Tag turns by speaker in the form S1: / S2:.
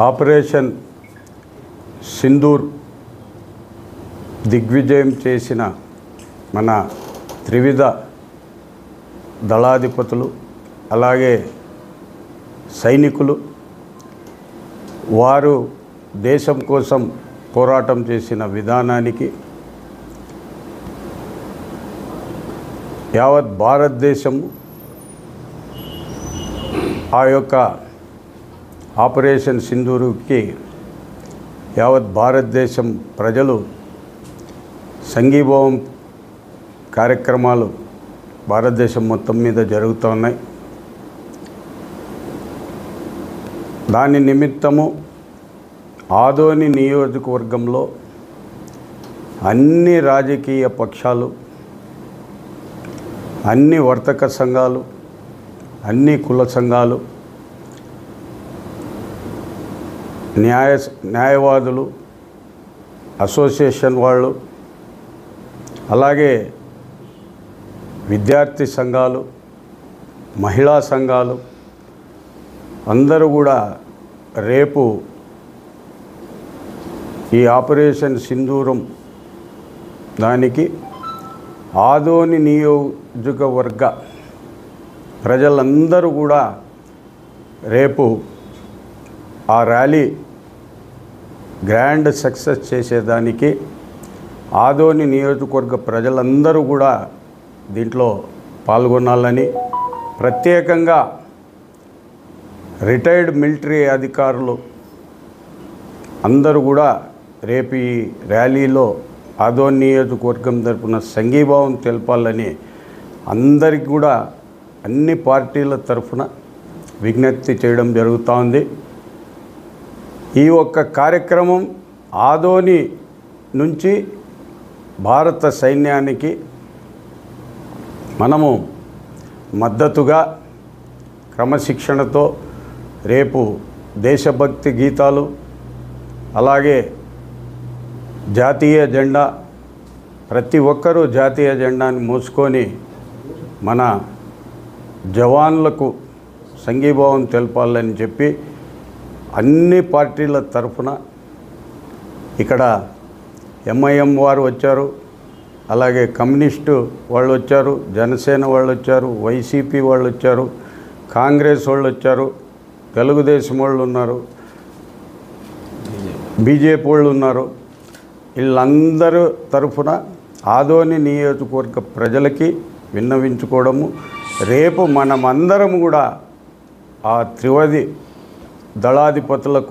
S1: Operation Sindoor దిగ్విజయం చేసిన మన త్రివిధ దళాధిపతులు అలాగే సైనికులు వారు దేశం కోసం పోరాటం చేసిన విధానానికి యావత్ భారతదేశం ఆ యొక్క ఆపరేషన్ సింధూరుకి యావత్ భారతదేశం ప్రజలు సంఘీభావం కార్యక్రమాలు భారతదేశం మొత్తం మీద జరుగుతున్నాయి. దాని నిమిత్తము ఆదోని నియోజకవర్గంలో అన్ని రాజకీయ పక్షాలు, అన్ని వర్తక సంఘాలు, అన్ని కుల సంఘాలు, న్యాయవాదులు, అసోసియేషన్ వాళ్ళు, అలాగే విద్యార్థి సంఘాలు, మహిళా సంఘాలు అందరూ కూడా రేపు ఈ ఆపరేషన్ సింధూరం దానికి ఆదోని నియోజకవర్గ ప్రజలందరూ కూడా రేపు ఆ ర్యాలీ గ్రాండ్ సక్సెస్ చేసేదానికి ఆదోని నియోజకవర్గ ప్రజలందరూ కూడా దీంట్లో పాల్గొనాలని, ప్రత్యేకంగా రిటైర్డ్ మిలిటరీ అధికారులు అందరూ కూడా రేపు ఈ ర్యాలీలో ఆదోని నియోజకవర్గం తరపున సంఘీభావం తెలపాలని అందరికీ కూడా అన్ని పార్టీల తరఫున విజ్ఞప్తి చేయడం జరుగుతోంది. ఈ ఒక్క కార్యక్రమం ఆదోని నుంచి భారత సైన్యానికి మనము మద్దతుగా క్రమశిక్షణతో రేపు దేశభక్తి గీతాలు అలాగే జాతీయ జెండా, ప్రతి ఒక్కరూ జాతీయ జెండాని మోసుకొని మన జవాన్లకు సంఘీభావం తెలపాలని చెప్పి అన్ని పార్టీల తరఫున ఇక్కడ ఎంఐఎం వారు వచ్చారు, అలాగే కమ్యూనిస్టు వాళ్ళు వచ్చారు, జనసేన వాళ్ళు వచ్చారు, వైసీపీ వాళ్ళు వచ్చారు, కాంగ్రెస్ వాళ్ళు వచ్చారు, తెలుగుదేశం వాళ్ళు ఉన్నారు, బీజేపీ వాళ్ళు ఉన్నారు. వీళ్ళందరూ తరఫున ఆదోని నియోజకవర్గ ప్రజలకి విన్నవించుకోవడము, రేపు మనమందరం కూడా ఆ త్రివిధ దళాధిపతులకు